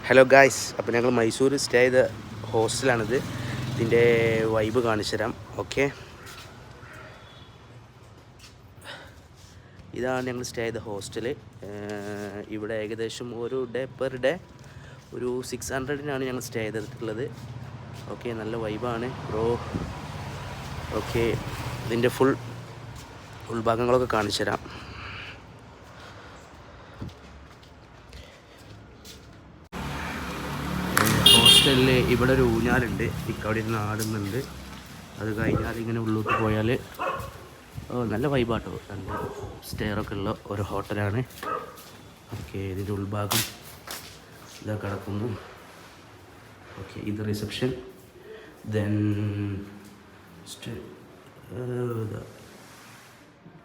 Hello guys, അപ്പോൾ ഞങ്ങൾ Mysore stay ചെയ്ത ഹോസ്റ്റലാണിത്. ഇതിൻ്റെ വൈബ് കാണിച്ചു തരാം. ഓക്കെ, ഇതാണ് ഞങ്ങൾ സ്റ്റേ ചെയ്ത ഹോസ്റ്റൽ. ഇവിടെ ഏകദേശം ഒരു ഡേ പെർ ഡേ ഒരു 600-നാണ് ഞങ്ങൾ സ്റ്റേ ചെയ്തിട്ടുള്ളത്. ഓക്കെ, നല്ല വൈബാണ് ബ്രോ. ഓക്കെ, ഇതിൻ്റെ ഫുൾ ഉൾഭാഗങ്ങളൊക്കെ കാണിച്ചു തരാം. ഹോസ്റ്റലിൽ ഇവിടെ ഒരു ഊഞ്ഞാലുണ്ട്, അവിടെ ഇരുന്ന് ആടുന്നുണ്ട്. അത് കഴിഞ്ഞാൽ ഇങ്ങനെ ഉള്ളോട്ട് പോയാൽ നല്ല വൈബാട്ടോ. നല്ല സ്റ്റെയറൊക്കെ ഉള്ള ഒരു ഹോട്ടലാണ്. ഓക്കെ, ഇതിൻ്റെ ഉൾഭാഗം ഇതാ കിടക്കുന്നു. ഓക്കെ, ഇത് റിസപ്ഷൻ. ദെൻ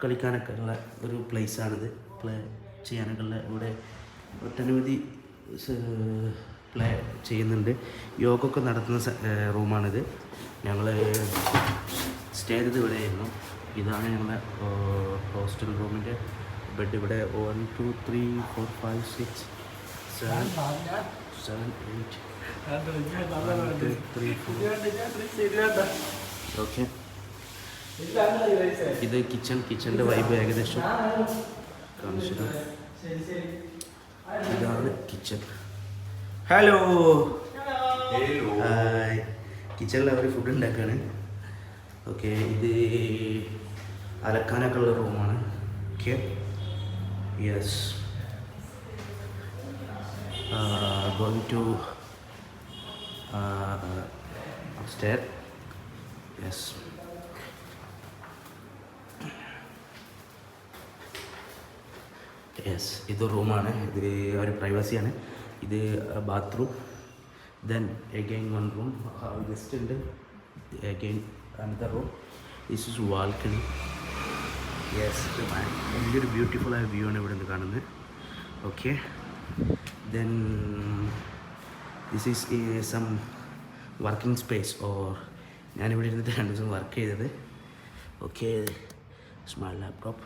കളിക്കാനൊക്കെ ഉള്ള ഒരു പ്ലേസാണിത്. പ്ലേ ചെയ്യാനൊക്കെ ഉള്ള ഇവിടെ ഒട്ടനവധി പ്ലേ ചെയ്യുന്നുണ്ട്. യോഗ ഒക്കെ നടത്തുന്ന റൂമാണിത്. ഞങ്ങൾ സ്റ്റേ ചെയ്തത് ഇവിടെയായിരുന്നു. ഇതാണ് ഞങ്ങളുടെ ഹോസ്റ്റൽ റൂമിൻ്റെ ബെഡ്. ഇവിടെ 1 2 3 4 5 6 7 7 8 3 4. ഓക്കെ, ഇത് കിച്ചൻ്റെ വൈബ് ഏകദേശം കാണിച്ചത്. ഇതാണ് കിച്ചൺ. Hello hi. കിച്ചണിൽ അവർ ഫുഡ് ഉണ്ടാക്കുകയാണ്. ഓക്കെ, ഇത് അലക്കാനൊക്കെ ഉള്ള റൂമാണ്. Okay, yes, going to upstair. Yes, yes, ഇത് റൂമാണ്. ഇത് ഒരു പ്രൈവസിയാണ്. ഇത് bathroom. Then again one room guest ഉണ്ട്. Again another room. This is balcony. Yes, വലിയൊരു ബ്യൂട്ടിഫുള്ളായ വ്യൂ ആണ് ഇവിടെ നിന്ന് കാണുന്നത്. Okay, then this is some working space. Or ഞാനിവിടെ ഇരുന്നിട്ട് 2 ദിവസം വർക്ക് ചെയ്തത്. Okay, small laptop.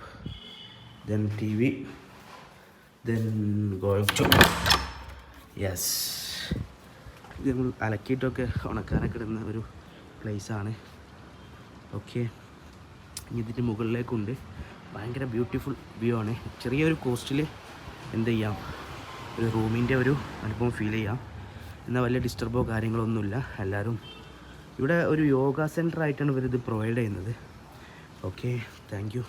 Then TV. Then going to yes, ഇത് നമ്മൾ അലക്കിയിട്ടൊക്കെ ഉണക്കാനൊക്കെ ഇടുന്ന ഒരു പ്ലേസാണ്. ഓക്കെ, ഇനി ഇതിൻ്റെ മുകളിലേക്കുണ്ട്. ഭയങ്കര ബ്യൂട്ടിഫുൾ വ്യൂ ആണ്. ചെറിയൊരു കോസ്റ്റിൽ എന്ത് ചെയ്യാം, ഒരു റൂമിൻ്റെ ഒരു അനുഭവം ഫീൽ ചെയ്യാം. എന്നാൽ വലിയ ഡിസ്റ്റർബോ കാര്യങ്ങളൊന്നുമില്ല. എല്ലാവരും ഇവിടെ ഒരു യോഗ സെൻറ്റർ ആയിട്ടാണ് ഇവരിത് പ്രൊവൈഡ് ചെയ്യുന്നത്. Okay, thank you.